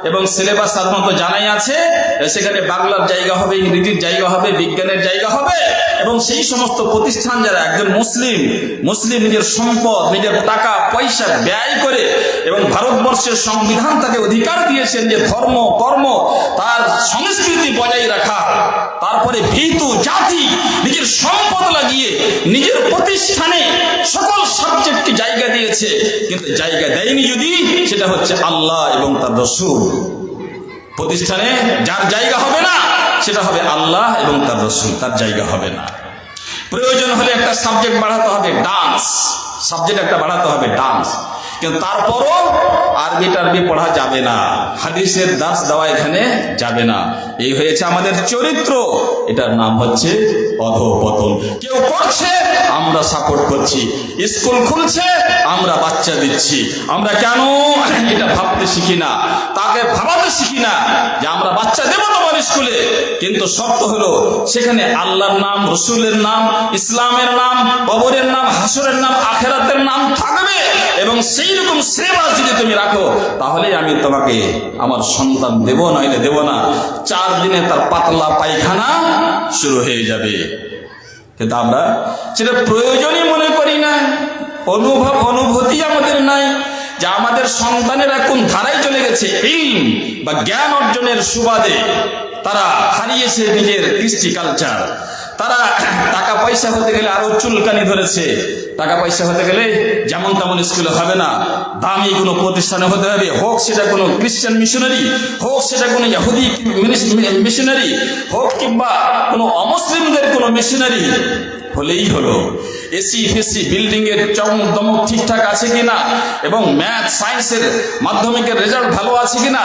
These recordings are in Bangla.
এবং সিলেবাস সাধারণত জানাই আছে, সেখানে বাংলার জায়গা হবে, ইংরেজির জায়গা হবে, বিজ্ঞানের জায়গা হবে। এবং সেই সমস্ত প্রতিষ্ঠান যারা একজন মুসলিম নিজের সম্পদ, নিজের টাকা পয়সা ব্যয় করে, এবং ভারতবর্ষের সংবিধান তাকে অধিকার দিয়েছেন যে ধর্ম কর্ম তার সংস্কৃতি বজায় রাখা, তারপরে ভীতু জাতি নিজের সম্পদ লাগিয়ে নিজের প্রতিষ্ঠানে সকল সাবজেক্টকে জায়গা দিয়েছে, কিন্তু জায়গা দেয়নি যদি সেটা হচ্ছে আল্লাহ এবং তার রাসূল। প্রতিষ্ঠানে যার জায়গা হবে না সেটা হবে আল্লাহ এবং তার রাসূল, তার জায়গা হবে না। প্রয়োজন হলে একটা সাবজেক্ট বাড়াতে হবে, ডান্স সাবজেক্ট একটা বাড়াতে হবে, ডান্স, কিন্তু তারপরও আরবি পড়া যাবে না, হাদিসের দাস দেওয়া এখানে যাবে না। এই হয়েছে আমাদের চরিত্র, এটার নাম হচ্ছে অধঃপতন। কেউ করছে আমরা সাপোর্ট করছি, স্কুল খুলছে আমরা বাচ্চা দিচ্ছি। আমরা কেন এটা ভাবতে শিখি না, তাকে ভাবাতে শিখি না যে আমরা বাচ্চা দেবো তোমার স্কুলে, কিন্তু শর্ত হলো সেখানে আল্লাহর নাম, রসুলের নাম, ইসলামের নাম, কবরের নাম, হাসরের নাম, আখিরাতের নাম থাকবে। এবং সেই রকম সিলেবাস যদি তুমি রাখো তাহলে আমি তোমাকে আমার সন্তান দেব, নইলে দেব না। 4 দিনে তার পাতলা পায়খানা শুরু হয়ে যাবে। কিন্তু আমরা সেটা প্রয়োজনই মনে করি না, অনুভূতি আমাদের নাই যে আমাদের সন্তানেরা কোন ধারায় চলে গেছে। ইলম বা জ্ঞান অর্জনের সুবাদে তারা হারিয়েছে নিজের কৃষ্টি কালচার। তারা টাকা পয়সা হতে গেলে আরো চুলকানি ধরেছে, টাকা পয়সা হতে গেলে যেমন তেমন স্কুলে হবে না, দামি কোনো প্রতিষ্ঠানে হতে হবে, হোক সেটা কোনো খ্রিস্টান মিশনারি, হোক সেটা কোনো ইহুদি মিশনারি, হোক কিংবা কোনো অমুসলিমদের কোনো মিশনারি হলেই হলো। এসি ফেসি বিল্ডিং এর চমক দমক ঠিকঠাক আছে কিনা, এবং ম্যাথ সায়েন্সের মাধ্যমিকের রেজাল্ট ভালো আছে কিনা,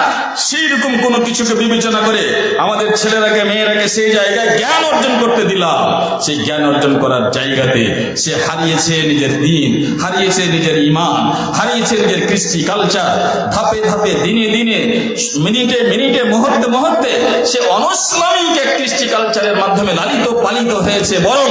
সেই রকম কোনো কিছুকে বিবেচনা করে আমাদের ছেলেরাকে মেয়েরাকে সেই জায়গায় জ্ঞান অর্জন করতে দিলাম। সেই জ্ঞান অর্জন করার জায়গাতে সে হারিয়েছে নিজের দিন, হারিয়েছে নিজের ইমান, হারিয়েছে নিজের কৃষ্টি কালচার। ধাপে ধাপে, দিনে দিনে, মিনিটে মিনিটে, মুহূর্তে মুহূর্তে সে অনইসলামিক এক কৃষ্টি কালচারের মাধ্যমে লালিত পালিত হয়েছে। বরং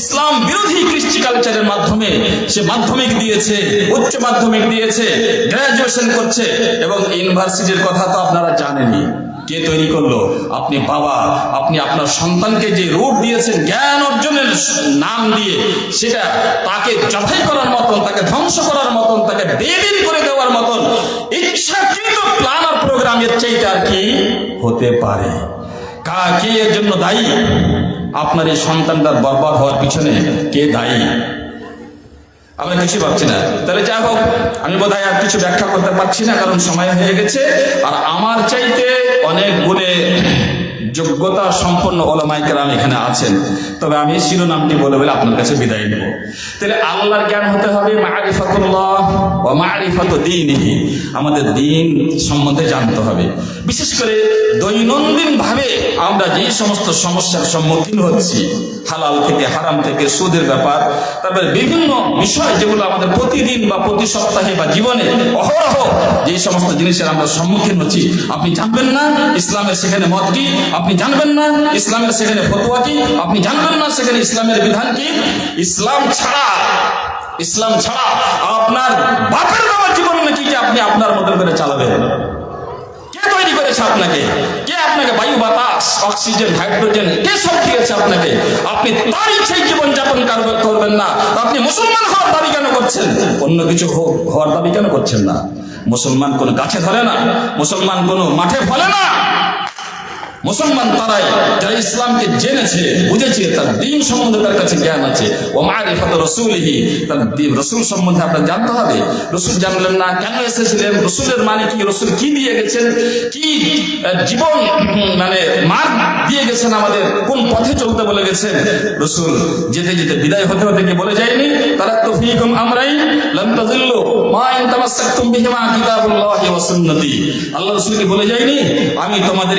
ইসলাম বিরোধী কৃষ্টি কালচারের মাধ্যমে সে মাধ্যমিক দিয়েছে, উচ্চ মাধ্যমিক দিয়েছে, গ্রাজুয়েশন করছে, এবং ইউনিভার্সিটির কথা তো আপনারা জানেনই। কে তৈরি করলো? আপনি বাবা। আপনি আপনার সন্তানকে যে রূপ দিয়েছেন জ্ঞান অর্জনের নাম দিয়ে, সেটা তাকে জবাই করার মতন, তাকে ধ্বংস করার মতন, তাকে বেদিন করে দেওয়ার মতন ইচ্ছাকৃত প্ল্যান আর প্রোগ্রামের চাইতে আর কি হতে পারে? কে এর জন্য দায়ী? আপনার এই সন্তানটার বরবাদ হওয়ার পিছনে কে দায়ী? আমরা কিছু ভাবছি না। তাহলে যাই হোক, আমি বোধহয় আর কিছু ব্যাখ্যা করতে পারছি না, কারণ সময় হয়ে গেছে। আর আমার চাইতে অনেক গুণে যোগ্যতা সম্পন্ন ওলামায়ে কেরাম এখানে আছেন, তবে আমি শিরোনামটি বলে বলে আপনার কাছে বিদায় নেব। তাহলে আল্লাহর জ্ঞান হতে হবে, মারিফাতুল্লাহ ওয়া মারিফাতু দীনিহি, আমাদের দিন সম্বন্ধে জানতে হবে। বিশেষ করে দৈনন্দিন ভাবে আমরা যে সমস্ত সমস্যার সম্মুখীন হচ্ছি, হালাল থেকে হারাম থেকে সুদের ব্যাপার, তারপরে বিভিন্ন বিষয় যেগুলো আমাদের প্রতিদিন বা প্রতি সপ্তাহে বা জীবনে অহরহ যে সমস্ত জিনিসের আমরা সম্মুখীন হচ্ছি, আপনি জানবেন না ইসলামের সেখানে মত কি, আপনি জানবেন না ইসলামের সেখানে ফতোয়া কি, আপনি জানবেন না সেখানে ইসলামের বিধান কি। ইসলাম ছাড়া আপনার বাপের দেওয়া জীবন নাকি যে আপনি আপনার মতন করে চালাবেন? কে তৈরি করেছে আপনাকে? কে আপনাকে বায়ু, বাতাস, অক্সিজেন, হাইড্রোজেন কে সব দিয়েছে আপনাকে? আপনি তার ইচ্ছায় জীবন যাপন করবেন না। আপনি মুসলমান হওয়ার দাবি কেন করছেন? অন্য কিছু হওয়ার দাবি কেন করছেন না? মুসলমান কোনো গাছে ধরে না, মুসলমান কোনো মাঠে ফলে না। মুসলমান তারাই যারা ইসলামকে জেনেছে, বুঝেছে, তার দ্বীন সম্বন্ধে তার কাছে জ্ঞান আছে। ও মারিফাতু রাসূলিহি, তার রাসূল সম্বন্ধে আপনার জানতে হবে। রাসূল জানলেন না, কেন এসেছিলেন, রাসূলের মানে কি, রাসূল কি দিয়ে গেছেন, কি জীবন মানে মার্গ দিয়ে গেছেন, আমাদের কোন পথে চলতে বলে গেছেন। রাসূল যেতে যেতে বিদায় হতে হতে কি বলে যায়নি, তারাক্তু ফীকুম আমরাইন লান তাযিল্লু মা ইন তামাসসাকতুম বিহিমা কিতাবুল্লাহি ওয়া সুন্নতি। আল্লাহ রাসূল কি বলে যায়নি, আমি তোমাদের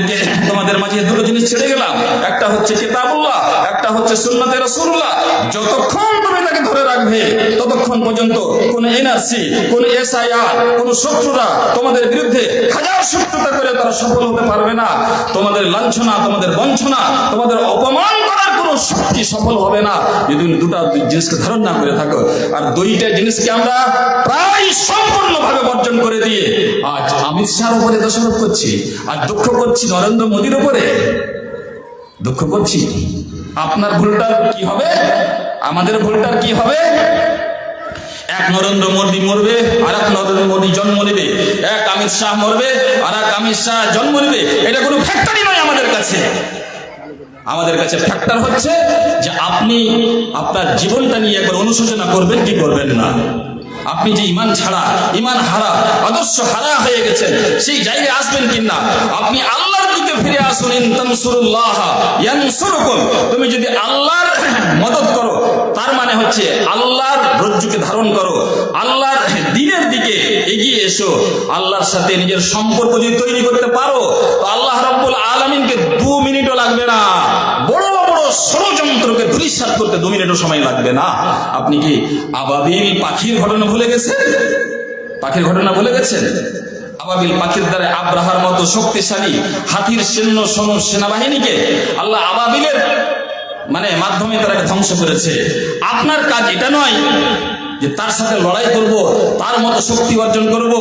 মাঝে দুটো জিনিস ছেড়ে গেলাম, একটা হচ্ছে কিতাবুল্লাহ, একটা হচ্ছে সুন্নতে রাসূলুল্লাহ। যতক্ষণ তুমি তাকে ধরে রাখবে ততক্ষণ পর্যন্ত কোন এনআরসি, কোন এসআইআর, কোন শত্রুরা তোমাদের বিরুদ্ধে হাজার শত্রুতা করে তারা সফল হতে পারবে না। তোমাদের লাঞ্ছনা, তোমাদের বঞ্চনা, তোমাদের অপমান করার কোন শক্তি সফল হবে না যদি তুমি দুটা জিনিসকে ধারণ না করে থাকো। আর দুইটা জিনিসকে আমরা প্রায় সম্পূর্ণভাবে বর্জন করে দিয়ে আজ অমিত শাহর উপরে দোষারোপ করছি, আর দুঃখ করছি নরেন্দ্র মোদীর উপরে, দুঃখ করছি। আপনার ভুলটার কি হবে, আমাদের ভুলটার কি হবে? এক নরেন্দ্র মোদী মরবে, আর এক নরেন্দ্র মোদী জন্ম নেবে, এক অমিত শাহ মরবে, আর এক অমিত শাহ জন্ম নেবে। এটা কোনো ফ্যাক্টরি নয় আমাদের কাছে। আমাদের কাছে ফ্যাক্টর হচ্ছে যে আপনি আপনার জীবনটা নিয়ে একবার অনুশোচনা করবেন কি করবেন না। আপনি যে ইমান ছাড়া, ইমান হারা, আদর্শ হারা হয়ে গেছেন, সেই জায়গায় আসবেন কিনা। আপনি আল্লাহর দিকে ফিরে আসুন। ইন তানসুরুল্লাহ ইয়ানসুরকুম। তুমি যদি আল্লাহর মদদ করো, তার মানে হচ্ছে আল্লাহর রজ্জুকে ধারণ করো, আল্লাহর দ্বীনের দিকে এগিয়ে এসো। আল্লাহর সাথে নিজের সম্পর্ক যদি তৈরি করতে পারো, তো আল্লাহ রাব্বুল আলামিনকে 2 মিনিটও লাগবে না। বড় বড় ষড়যন্ত্রকে ধূলিসাৎ করতে 2 মিনিটও সময় লাগবে না। আপনি কি আবাবিল পাখির ঘটনা ভুলে গেছেন? পাখির ঘটনা ভুলে গেছেন? আবাবিল পাখির দ্বারা আব্রাহার মতো শক্তিশালী হাতির সৈন্য সেনাবাহিনীকে আল্লাহ আবাবিলের মাধ্যমে তারাকে ধ্বংস করেছে। আপনার কাজ এটা নয় যে তার সাথে লড়াই করব, তার মতো শক্তি অর্জন করব,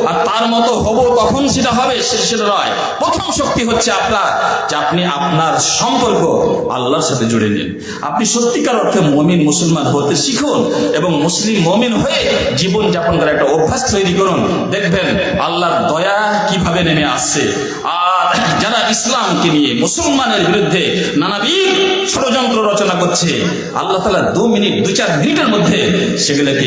আর তার মতো হব তখন সেটা হবে, সেটা নয়। প্রথম শক্তি হচ্ছে আপনার, যে আপনি আপনার সম্পর্ক আল্লাহর সাথে জুড়ে নিন। আপনি সত্যিকার অর্থে মুমিন মুসলমান হতে শিখুন এবং মুসলিম মুমিন হয়ে জীবন যাপন করার একটা অভ্যাস তৈরি করুন। দেখবেন আল্লাহর দয়া কিভাবে নেমে আসছে। আর যারা ইসলামকে নিয়ে মুসলমানের বিরুদ্ধে নানাবিধ ষড়যন্ত্র রচনা করছে, আল্লাহ তাআলা 2-4 মিনিটের মধ্যে সেগুলোকে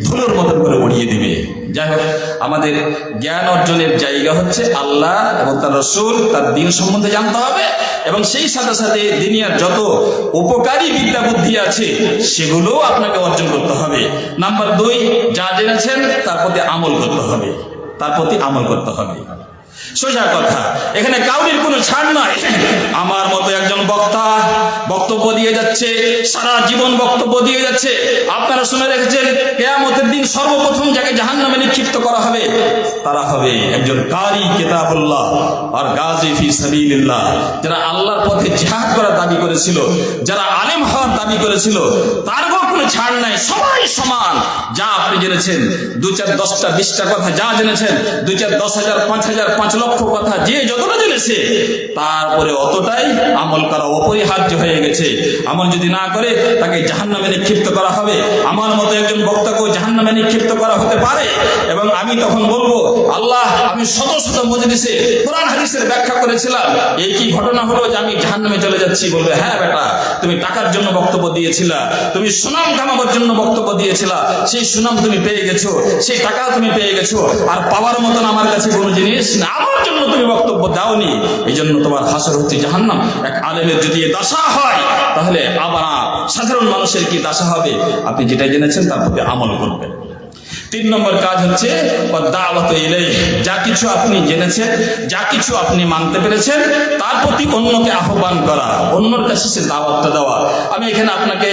ধুলোর মতন করে উড়িয়ে দিবে। যাই হোক, আমাদের জ্ঞান অর্জনের জায়গা হচ্ছে আল্লাহ এবং তার রাসূল, তার দ্বীন সম্বন্ধে জানতে হবে, এবং সেই সাথে সাথে দুনিয়ার যত উপকারী বিদ্যা বুদ্ধি আছে সেগুলো আপনাকে অর্জন করতে হবে। নাম্বার 2, যা জেনেছেন তার প্রতি আমল করতে হবে, তার প্রতি আমল করতে হবে। সোজা কথা, এখানে কাউরির কোনো ছাড় নাই। আমার মতো একজন বক্তা বক্তব্য দিয়ে যাচ্ছে, সারা জীবন বক্তব্য দিয়ে যাচ্ছে। আপনারা শুনে রেখেছেন, কিয়ামতের দিন সর্বপ্রথম যাকে জাহান্নামে নিক্ষিপ্ত করা হবে তারা হবে একজন কারি কিতাবুল্লাহ আর গাজী ফি সাবিলিল্লাহ। যারা আল্লাহর পথে জিহাদ করার দাবি করেছিল, যারা আলেম হওয়ার দাবি করেছিল, তার কোনো ছাড় নাই, সবাই সমান। যা আপনি জেনেছেন, 2-4 10টা 20টা কথা যা জেনেছেন, 2-4 10,000 5,000 5 লক্ষ কথা যে যতটা জেনেছে, তারপরে অতটাই আমল করা অপরিহার্য হয়ে গেছে। আমল যদি না করে তাকে জাহান্নামে নিক্ষিপ্ত করা হবে। আমার মতো একজন বক্তাকেও জাহান্নামে নিক্ষিপ্ত করা হতে পারে। এবং আমি তখন বলবো, আল্লাহ, আমি শত শত মজলিসে কোরআন হাদিসের ব্যাখ্যা করেছিলাম, এই কি ঘটনা হলো যে আমি জাহান্নামে চলে যাচ্ছি? বলবে, হ্যাঁ বেটা, তুমি টাকার জন্য বক্তব্য দিয়েছিলা, তুমি সুনাম কামাবার জন্য বক্তব্য দিয়েছিলা, সেই সুনাম তুমি পেয়ে গেছো, সেই টাকা তুমি পেয়ে গেছো, আর পাওয়ার মতন আমার কাছে কোনো জিনিস না, আমার জন্য তুমি বক্তব্য দাওনি, এই জন্য তোমার হাসর হচ্ছে জাহান্নাম। এক আলেমের যদি দশা হয়, তাহলে আবার সাধারণ মানুষের কি দশা হবে? আপনি যেটা জেনেছেন তার প্রতি আমল করবেন। 3 নম্বর কাজ হচ্ছে দাওয়াত ইলাইহি। যা কিছু আপনি জেনেছেন, যা কিছু আপনি মানতে পেরেছেন, তার প্রতি অন্যকে আহ্বান করা, অন্যর কাছে সে দাওয়াতটা দেওয়া। আমি এখানে আপনাকে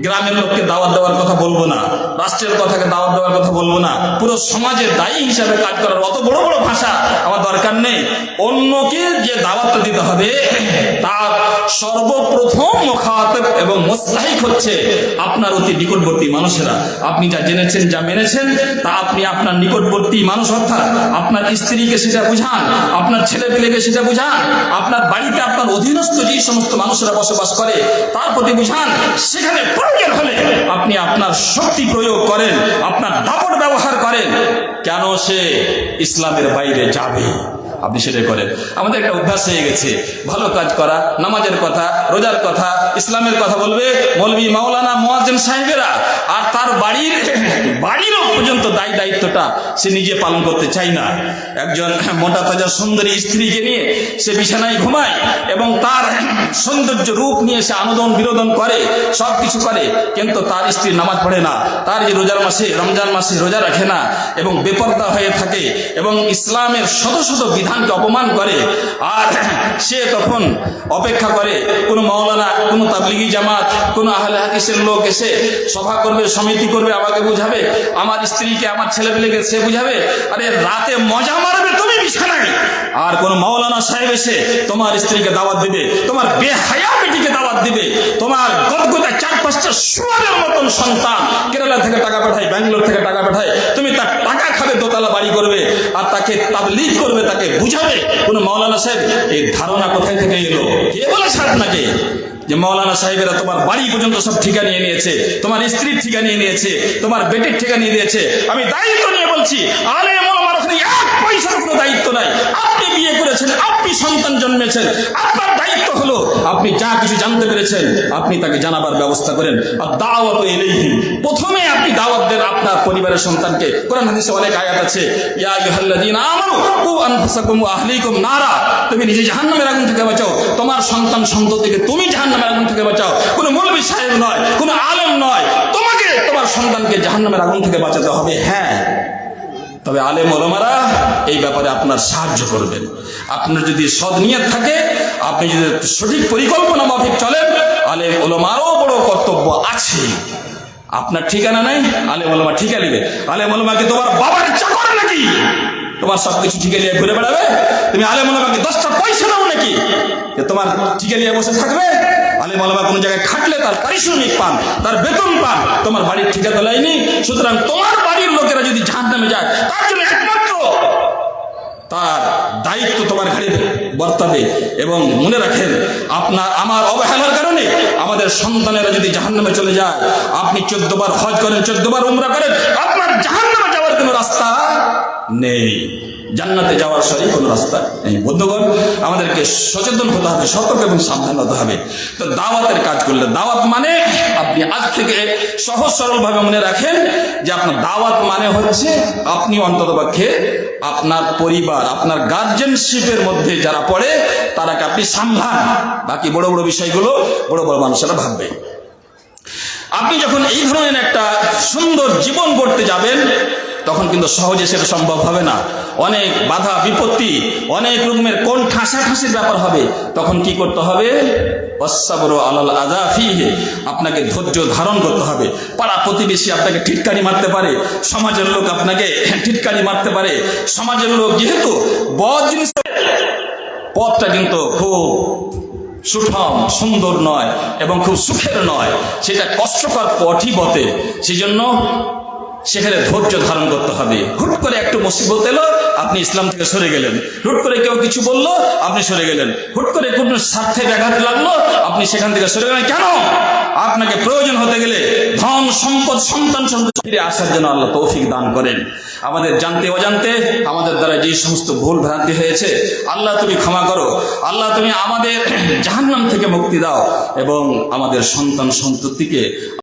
গ্রামের লোককে দাওয়াত দেওয়ার কথা বলবো না, রাষ্ট্রের কথাকে দাওয়াত দেওয়ার কথা বলবো না, পুরো সমাজের দায়ী হিসাবে কাজ করার অত বড় বড় ভাষা আমার দরকার নেই। অন্যকে যে দাওয়াতটা দিতে হবে, তার সর্বপ্রথম মুখাতাব এবং মুস্তাহিক হচ্ছে আপনার অতি নিকটবর্তী মানুষেরা। আপনি যা জেনেছেন, যা মেনেছেন, তা আপনি আপনার নিকটবর্তী মানুষ, অর্থাৎ আপনার স্ত্রীকে সেটা বুঝান, আপনার ছেলেপেলেকে সেটা বুঝান, আপনার বাড়িতে আপনার অধীনস্থ যে সমস্ত মানুষেরা বসবাস করে তার প্রতি বুঝান। সেখানে প্রয়োজন হলে আপনি আপনার শক্তি প্রয়োগ করেন, আপনার দাপট ব্যবহার করেন। কেন সে ইসলামের বাইরে যাবে? আপনি সেটা করেন। আমাদের একটা অভ্যাস হয়ে গেছে, ভালো কাজ করা, নামাজের কথা, রোজার কথা, ইসলামের কথা বলবে মৌলভী, মাওলানা, মুয়াজ্জিন সাহেবেরা, আর তার বাড়িরও পর্যন্ত দায়িত্বটা সে নিজে পালন করতে চায় না। একজন মোটা তাজা সুন্দরী স্ত্রীকে নিয়ে সে বিছানায় ঘুমায় এবং তার সৌন্দর্য রূপ নিয়ে সে আনোদন বিনোদন করে, সব কিছু করে, কিন্তু তার স্ত্রী নামাজ পড়ে না, তার যে রোজার মাসে, রমজান মাসে রোজা রাখে না এবং বেপরদা হয়ে থাকে এবং ইসলামের শত শত বিধানকে অপমান করে। আর সে তখন অপেক্ষা করে কোনো মাওলানা, কোনো তাবলিগি জামাত, কোনো আহলে হাদিসের লোক এসে সভা করবে, সমিতি করবে, আমাকে বুঝাবে, আমার স্ত্রীকে, আমার ছেলেপেলেকে সে বুঝাবে। আরে রাতে মজা মারবে তুমি বিছানায়, আর কোনো মাওলানা মৌলানা সাহেব এসে তোমার স্ত্রীকে দাওয়াত দিবে, তোমার বেহায়া বেটিকে দাওয়াত দিবে, তোমার গদগদা 4-5টা সোয়ারের মতন সন্তান কেরালা থেকে টাকা পাঠায়, ব্যাঙ্গালোর থেকে টাকা পাঠায়, তুমি তার টাকা খাবে, দোতলা বাড়ি করবে আর তাকে তাবলীগ করবে, তাকে বুঝাবে। কোন মৌলানা সাহেব এই ধারণা কোথায় থেকে এলো? কে বলেছে আপনাকে যে মৌলানা সাহেবেরা তোমার বাড়ি পর্যন্ত সব ঠিকা নিয়ে নিয়েছে, তোমার স্ত্রীর ঠিকা নিয়ে নিয়েছে, তোমার বেটির ঠিকা নিয়ে দিয়েছে? আমি দায়িত্ব নিয়ে বলছি, আলেম ওলামার ওখানে 1 পয়সার কোনো দায়িত্ব নাই। আপনি বিয়ে করেছেন, আপনি সন্তান জন্মেছেন, আপনার দায়িত্ব হলো আপনি যা কিছু জানতে পেরেছেন আপনি তাকে জানাবার ব্যবস্থা করেন। আর দাওয়াত ইলাইহিম, প্রথমে আপনি দাওয়াত দেন আপনার পরিবারের সন্তানকে। কোরআন হাদিসে অনেক আয়াত আছে, ইয়া আইয়ুহাল্লাযীনা আমানু কু আনফুসাকুম ওয়া আহলিকুম নারা, তুমি নিজে জাহান্নামের আগুন থেকে বাঁচাও, তোমার সন্তান সন্ততিকে তুমি জাহান্নামের আগুন থেকে বাঁচাও। কোনো মৌলবী সাহেব নয়, কোনো আলেম নয়, তোমাকে তোমার সন্তানকে জাহান্নামের আগুন থেকে বাঁচাতে হবে। হ্যাঁ, তবে আলেম ওলামারা এই ব্যাপারে আপনার সাহায্য করবেন। আপনার যদি সৎ নিয়ত থাকে, আপনি যদি সঠিক পরিকল্পনা মাফিক চলেন, আলেম ওলামারও বড় কর্তব্য আছে। আপনার ঠিকানা নাই, আলেম ওলামা ঠিকা নেবে। আলেম ওলামাকে তোমার বাবার চাকর নাকি তোমার সবকিছু ঠিকা নিয়ে ঘুরে বেড়াবে? তুমি আলেম ওলামাকে 10টা পয়সা দাও নাকি যে তোমার ঠিকা নিয়ে বসে থাকবে? আলেম ওলামা কোনো জায়গায় খাটলে তার পারিশ্রমিক পান, তার বেতন পান, তোমার বাড়ির ঠিকা তো লাইনি। সুতরাং তোমার বাড়ির লোকেরা যদি জাহান্নামে যায়, তার জন্য একমাত্র তার দায়িত্ব তোমার ঘাড়ে বর্তাবে। এবং মনে রাখেন, আপনার আমার অবহেলার কারণে আমাদের সন্তানেরা যদি জাহান্নামে চলে যায়, আপনি 14 বার হজ করেন, 14 বার উমরা করেন, আপনার জাহান্নামে যাওয়ার কোনো রাস্তা নেই, জান্নাতে যাওয়ার সঠিক কোনো রাস্তা নেই। বন্ধুগণ, আমাদেরকে সচেতন হতে হবে, সতর্ক এবং সাবধান হতে হবে। তো দাওয়াতের কাজ করলে, দাওয়াত মানে আপনি আজ থেকে সহজ সরল ভাবে মনে রাখেন যে আপনার দাওয়াত মানে হচ্ছে আপনি অন্ততপক্ষে আপনার পরিবার, আপনার গার্জেনশিপের মধ্যে যারা পড়ে তারাকে আপনি সামলান। বাকি বড় বড় বিষয়গুলো বড় বড় মানুষেরা ভাববে। আপনি যখন এই ধরনের একটা সুন্দর জীবন গড়তে যাবেন, তখন কিন্তু সহজে সেটা সম্ভব হবে না। অনেক বাধা বিপত্তি, অনেক রকমের কোন ঠাঁসাঠাঁসির ব্যাপার হবে। তখন কি করতে হবে? ওয়াসসাবরু আলাল আযা ফীহি, আপনাকে ধৈর্য ধারণ করতে হবে। পাড়া প্রতিবেশী আপনাকে টিটকারি মারতে পারে, সমাজের লোক আপনাকে টিটকারি মারতে পারে। সমাজের লোক যেহেতু বদ জিনিস, পথটা কিন্তু খুব সুঠাম সুন্দর নয় এবং খুব সুখের নয়, সেটা কষ্টকর পথই বটে। সেজন্য সেখানে ধৈর্য ধারণ করতে হবে। হুট করে একটু মুসিবত এলো, আপনি ইসলাম থেকে সরে গেলেন। হুট করে কেউ কিছু বললো, আপনি সরে গেলেন। হুট করে কোনো স্বার্থে ব্যাঘাত লাগলো, আপনি সেখান থেকে সরে গেলেন। কেন? আপনাকে প্রয়োজন হতে গেলে ধন সম্পদ সন্তান ফিরে আসার জন্য আল্লাহ তৌফিক দান করেন। আমাদের জানতে অজান্তে আমাদের দ্বারা যে সমস্ত ভুল ভ্রান্তি হয়েছে, আল্লাহ তুমি ক্ষমা করো। আল্লাহ তুমি আমাদের জাহান্নাম থেকে মুক্তি দাও এবং আমাদের সন্তান সন্ততিকে